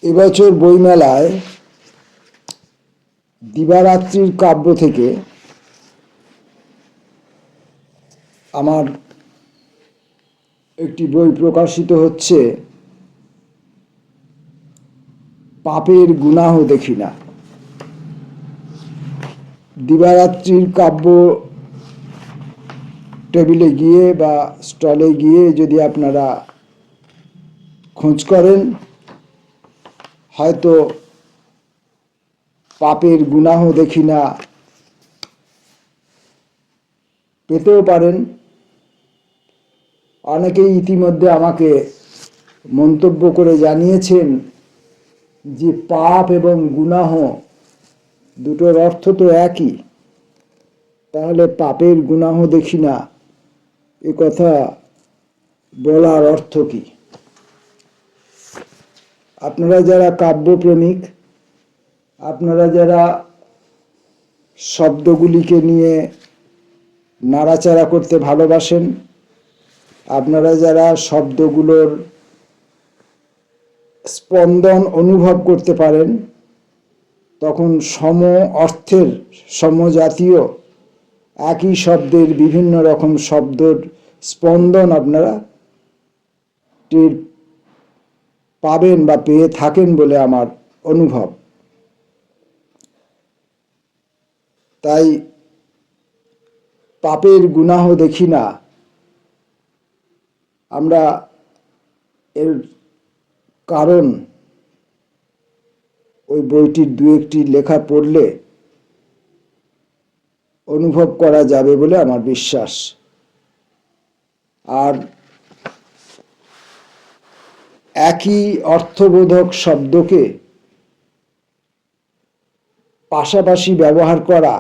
এবছর বইমেলায় দিবারাত্রির কাব্য থেকে আমার একটি বই প্রকাশিত হচ্ছে, পাপের গুনাহ দেখি না। দিবারাত্রির কাব্য টেবিলে গিয়ে বা স্টলে গিয়ে যদি আপনারা খোঁজ করেন, হয়তো পাপের গুনাহ দেখি না পেতেও পারেন। অনেকেই ইতিমধ্যে আমাকে মন্তব্য করে জানিয়েছেন যে পাপ এবং গুনাহ দুটোর অর্থ তো একই, তাহলে পাপের গুনাহ দেখি না এ কথা বলার অর্থ কি? আপনারা যারা কাব্যপ্রেমিক, আপনারা যারা শব্দগুলিকে নিয়ে নাড়াচাড়া করতে ভালোবাসেন, আপনারা যারা শব্দগুলোর স্পন্দন অনুভব করতে পারেন, তখন সম অর্থের সমজাতীয় একই শব্দের বিভিন্ন রকম শব্দের স্পন্দন আপনারা টের পাবেন বা পেয়ে থাকেন বলে আমার অনুভব। তাই পাপের গুনাহ দেখি না, আমরা এর কারণ ওই বইটির দু একটি লেখা পড়লে অনুভব করা যাবে বলে আমার বিশ্বাস। আর একই অর্থবোধক শব্দকে পাশাপাশি ব্যবহার করা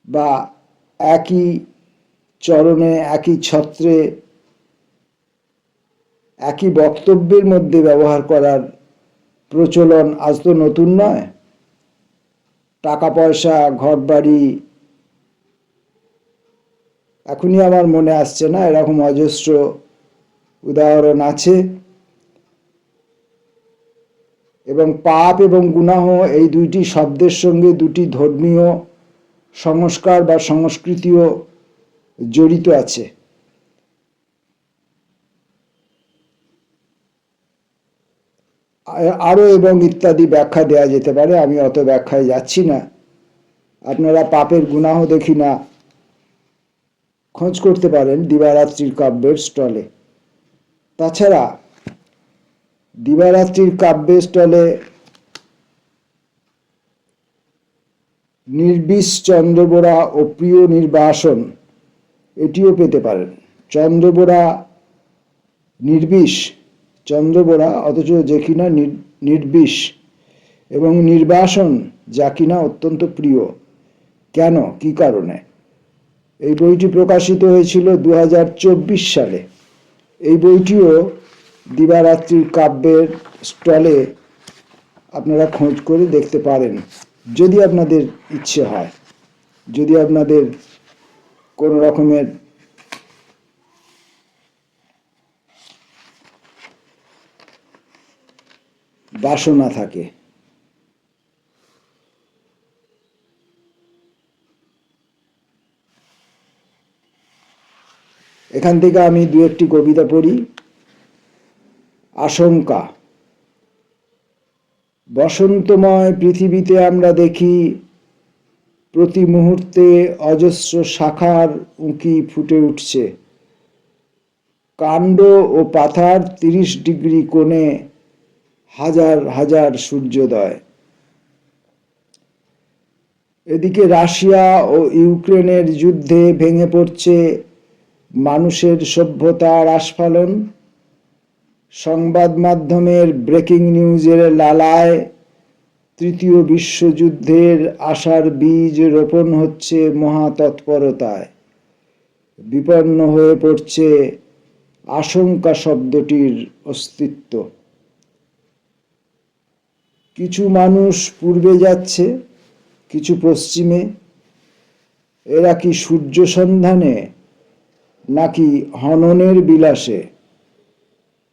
বা একই চরণে একই ছত্রে একই বক্তব্যের মধ্যে ব্যবহার করার প্রচলন আজ তো নতুন নয়। টাকা পয়সা, ঘরবাড়ি, এখনই আমার মনে আসছে না, এরকম অজস্র উদাহরণ আছে। এবং পাপ এবং গুনাহ এই দুইটি শব্দের সঙ্গে দুটি ধর্মীয় সংস্কার বা সংস্কৃতিও জড়িত আছে। আরও এবং ইত্যাদি ব্যাখ্যা দেওয়া যেতে পারে, আমি অত ব্যাখ্যায় যাচ্ছি না। আপনারা পাপের গুনাহ দেখি না খোঁজ করতে পারেন দিবারাত্রির কাব্যের স্টলে। তাছাড়া দিবারাত্রির কাব্যের স্টলে নির্বিষ চন্দ্রবোরা ও প্রিয় নির্বাসন এটিও পেতে পারেন। চন্দ্রবোরা নির্বিষ, চন্দ্রবোরা অথচ যে কিনা নির্বিষ, এবং নির্বাসন যা কিনা অত্যন্ত প্রিয়। কেন, কি কারণে? এই বইটি প্রকাশিত হয়েছিল 2024 সালে। এই বইটিও দিবারাত্রির কাব্যের স্টলে আপনারা খোঁজ করে দেখতে পারেন, যদি আপনাদের ইচ্ছে হয়, যদি আপনাদের কোনো রকমের বাসনা থাকে। এখান থেকে আমি দু একটি কবিতা পড়ি। আশঙ্কা। বসন্তময় পৃথিবীতে আমরা দেখি প্রতি মুহূর্তে অজস্র শাখার উঁকি ফুটে উঠছে। কাণ্ড ও পাতার 30 ডিগ্রি কোণে হাজার হাজার সূর্যোদয়। এদিকে রাশিয়া ও ইউক্রেনের যুদ্ধে ভেঙে পড়ছে মানুষের সভ্যতার আস্ফালন। সংবাদ মাধ্যমের ব্রেকিং নিউজের লালায় তৃতীয় বিশ্বযুদ্ধের আশার বীজ রোপণ হচ্ছে মহাতৎপরতায়। বিপন্ন হয়ে পড়ছে আশঙ্কা শব্দটির অস্তিত্ব। কিছু মানুষ পূর্বে যাচ্ছে, কিছু পশ্চিমে। এরা কি সূর্য সন্ধানে নাকি হননের বিলাসে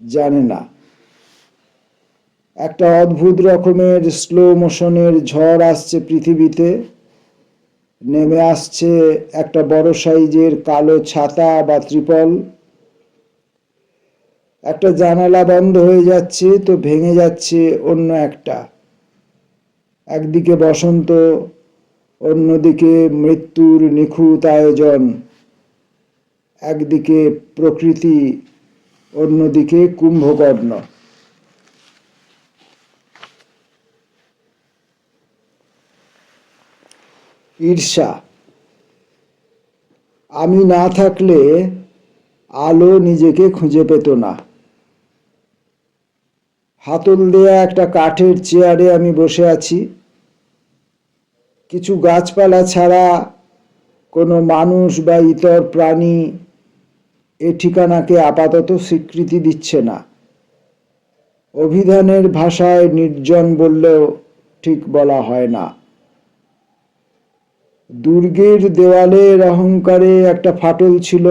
জানে না। একটা অদ্ভুত রকমের স্লো মোশনের ঝড় আসছে পৃথিবীতে। নেমে আসছে একটা বড় সাইজের কালো ছাতা বা ত্রিপল। একটা জানালা বন্ধ হয়ে যাচ্ছে তো ভেঙে যাচ্ছে অন্য একটা। একদিকে বসন্ত, অন্যদিকে মৃত্যুর নিখুঁত আয়োজন। একদিকে প্রকৃতি, অন্যদিকে কুম্ভকর্ণ। ঈর্ষা। আমি না থাকলে আলো নিজেকে খুঁজে পেত না। হাতল দেয়া একটা কাঠের চেয়ারে আমি বসে আছি। কিছু গাছপালা ছাড়া কোনো মানুষ বা ইতর প্রাণী এ ঠিকানাকে আপাতত স্বীকৃতি দিচ্ছে না। অভিধানের ভাষায় নির্জন বললেও ঠিক বলা হয় না। দুর্গের দেওয়ালের অহংকারে একটা ফাটল ছিল।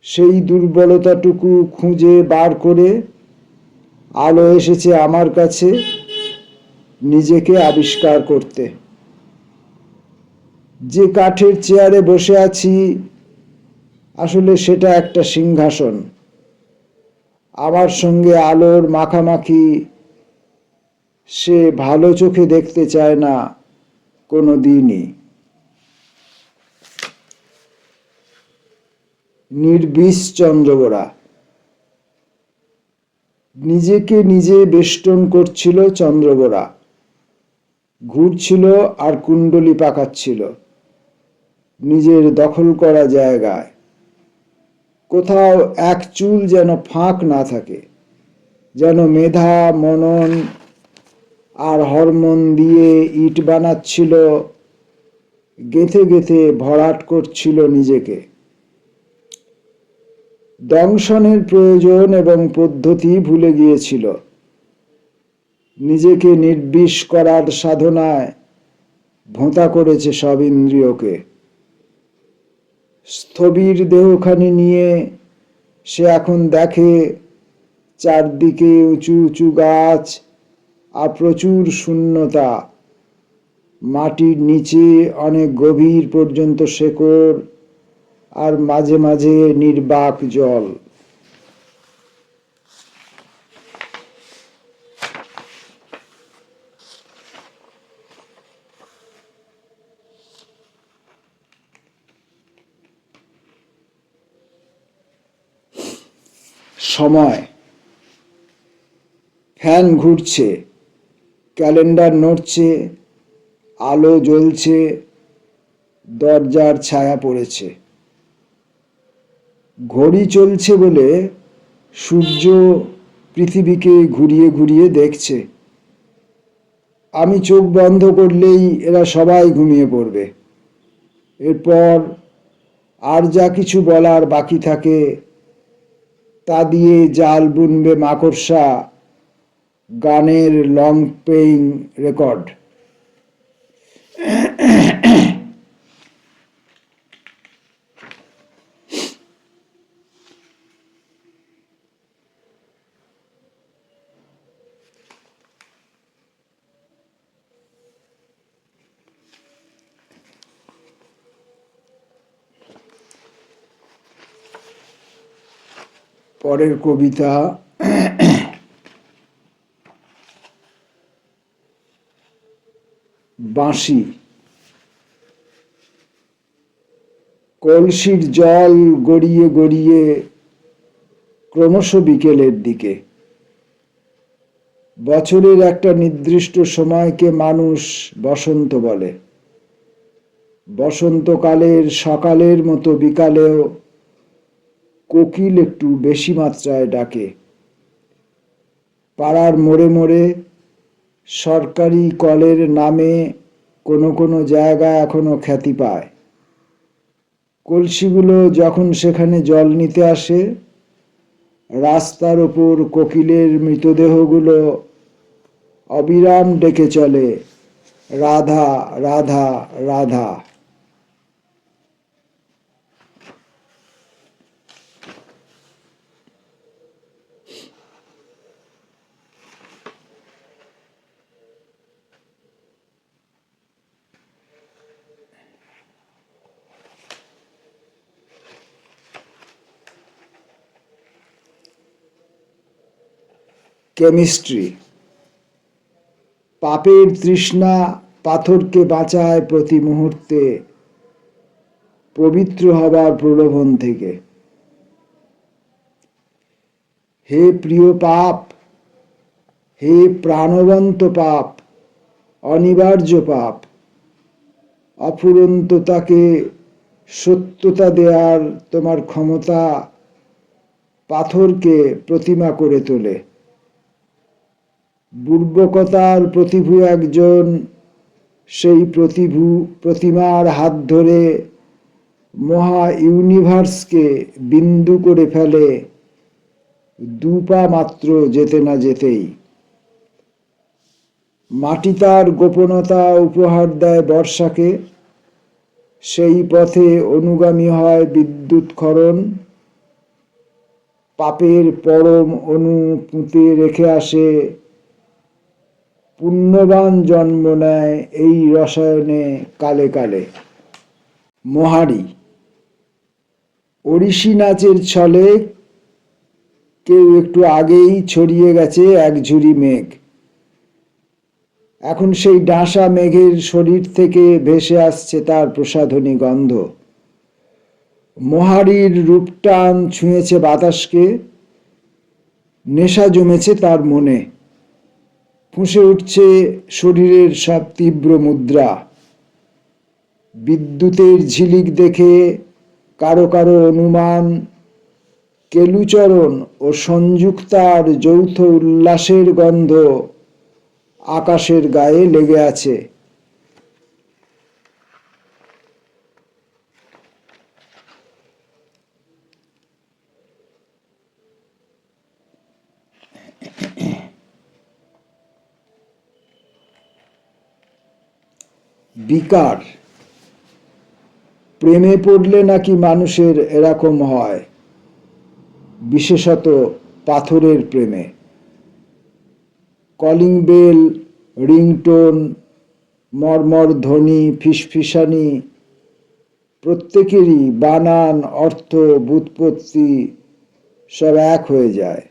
সেই দুর্বলতাটুকু খুঁজে বার করে আলো এসেছে আমার কাছে নিজেকে আবিষ্কার করতে। যে কাঠের চেয়ারে বসে আছি আসলে সেটা একটা সিংহাসন। আমার সঙ্গে আলোর মাখামাখি সে ভালো চোখে দেখতে চায় না কোনো দিনই। নির্বিষ চন্দ্রবোরা। নিজেকে নিজে বেষ্টন করছিল চন্দ্রবোরা। ঘুরছিল আর কুণ্ডলি পাকাচ্ছিল নিজের দখল করা জায়গায়। কোথাও এক চুল যেন ফাঁক না থাকে, যেন মেধা, মনন আর হরমোন দিয়ে ইট বানাচ্ছিল, গেঁথে গেঁথে ভরাট করছিল নিজেকে। দংশনের প্রয়োজন এবং পদ্ধতি ভুলে গিয়েছিল। নিজেকে নির্বিষ করার সাধনায় ভোঁতা করেছে সব ইন্দ্রিয়কে। স্থবির দেহখানি নিয়ে সে এখন দেখে চারদিকে উঁচু উঁচু গাছ আর প্রচুর শূন্যতা। মাটির নিচে অনেক গভীর পর্যন্ত শেকড় আর মাঝে মাঝে নির্বাক জল। সময়। ফ্যান ঘুরছে, ক্যালেন্ডার নড়ছে, আলো জ্বলছে, দরজার ছায়া পড়েছে। ঘড়ি চলছে বলে সূর্য পৃথিবীকে ঘুরিয়ে ঘুরিয়ে দেখছে। আমি চোখ বন্ধ করলেই এরা সবাই ঘুমিয়ে পড়বে। এরপর আর যা কিছু বলার বাকি থাকে তা দিয়ে জাল বুনবে মাকড়সা, গানের লং প্লেইং রেকর্ড। পরের কবিতা। বাঁশি। কলসির জল গড়িয়ে গড়িয়ে ক্রমশ বিকেলের দিকে। বছরের একটা নির্দিষ্ট সময়কে মানুষ বসন্ত বলে। বসন্তকালের সকালের মতো বিকালেও কোকিল একটু বেশি মাত্রায় ডাকে। পাড়ার মোড়ে মোড়ে সরকারি কলের নামে কোনো কোনো জায়গা এখনো খ্যাতি পায়। কলসিগুলো যখন সেখানে জল নিতে আসে, রাস্তার ওপর কোকিলের মৃতদেহগুলো অবিরাম ডেকে চলে, রাধা রাধা রাধা। কেমিস্ট্রি। পাপের তৃষ্ণা পাথরকে বাঁচায় প্রতি মুহূর্তে পবিত্র হবার প্রলোভন থেকে। হে প্রিয় পাপ, হে প্রাণবন্ত পাপ, অনিবার্য পাপ, অফুরন্ততাকে সত্যতা দেওয়ার তোমার ক্ষমতা পাথরকে প্রতিমা করে তোলে। বুর্বকতার প্রতিভু একজন সেই প্রতিমার হাত ধরে মহা ইউনিভার্সকে বিন্দু করে ফেলে দুপা মাত্র যেতে না যেতেই। মাটি তার গোপনতা উপহার দেয় বর্ষাকে, সেই পথে অনুগামী হয় বিদ্যুৎক্ষরণ। পাপের পরম অণু পুঁতে রেখে আসে, পুণ্যবান জন্ম নেয় এই রসায়নে কালে কালে। মহারি। ওড়িশি নাচের ছলে কেউ একটু আগেই ছড়িয়ে গেছে এক ঝুড়ি মেঘ। এখন সেই ডাঁসা মেঘের শরীর থেকে ভেসে আসছে তার প্রসাধনী গন্ধ। মহারির রূপটান ছুঁয়েছে বাতাসকে, নেশা জমেছে তার মনে। ফুঁসে উঠছে শরীরের সব তীব্র মুদ্রা। বিদ্যুতের ঝিলিক দেখে কারো কারো অনুমান, কেলুচরণ ও সংযুক্তার যৌথ উল্লাসের গন্ধ আকাশের গায়ে লেগে আছে। বিকার। প্রেমে পড়লে নাকি মানুষের এরকম হয়, বিশেষত পাথরের প্রেমে। কলিং বেল, রিংটোন, মর্মর ধ্বনি, ফিসফিসানি, প্রত্যেকেরই বানান, অর্থ, ব্যুৎপত্তি সব এক হয়ে যায়।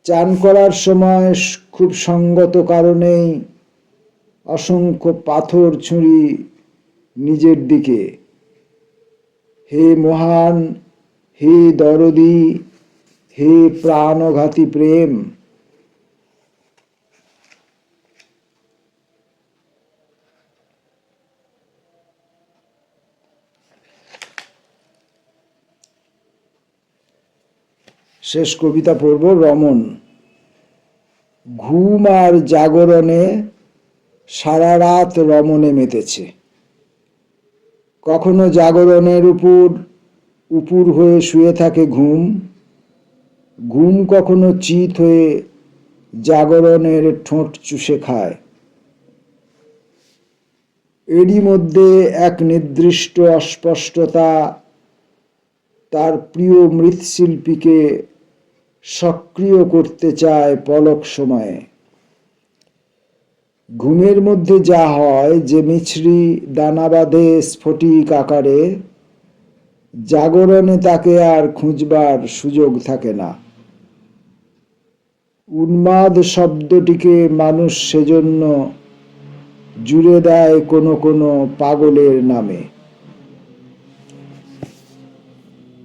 চান করার সময় খুব সঙ্গত কারণেই অসংখ্য পাথর ছুঁড়ি নিজের দিকে। হে মহান, হে দরদি, হে প্রাণঘাতী প্রেম। শেষ কবিতা পড়ব, রমণ। ঘুম আর জাগরণে সারা রাত রমণে মেতেছে। কখনো জাগরণের উপর হয়ে শুয়ে থাকে ঘুম, ঘুম কখনো চিত হয়ে জাগরণের ঠোঁট চুষে খায়। এরই মধ্যে এক নির্দিষ্ট অস্পষ্টতা তার প্রিয় মৃৎশিল্পীকে সক্রিয় করতে চায় পলক সময়ে। ঘুমের মধ্যে যা হয়, যে মিছরি দানা বাঁধে স্ফটিক আকারে, জাগরণে তাকে আর খুঁজবার সুযোগ থাকে না। উন্মাদ শব্দটিকে মানুষ সেজন্য জুড়ে দেয় কোনো কোনো পাগলের নামে।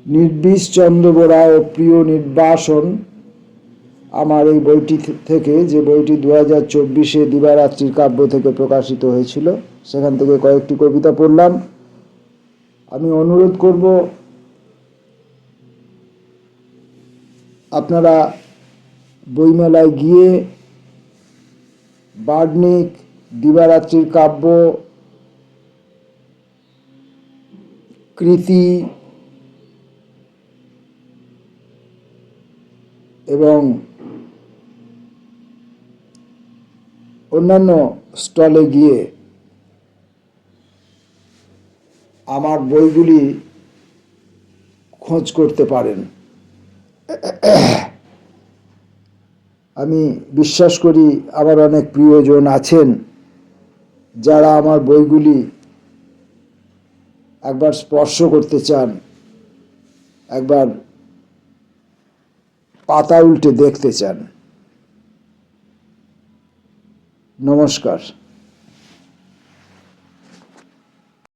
নির্বিষ চন্দ্র বরা ও প্রিয় নির্বাসন আমার এই বইটি থেকে, যে বইটি 2024 দিবারাত্রির কাব্য থেকে প্রকাশিত হয়েছিল, সেখান থেকে কয়েকটি কবিতা পড়লাম। আমি অনুরোধ করব আপনারা বইমেলায় গিয়ে বার্ডনিক, দিবারাত্রির কাব্য, কৃতি এবং অন্যান্য স্টলে গিয়ে আমার বইগুলি খোঁজ করতে পারেন। আমি বিশ্বাস করি আমার অনেক প্রিয়জন আছেন যারা আমার বইগুলি একবার স্পর্শ করতে চান, একবার পাতা উল্টে দেখতে চান। নমস্কার।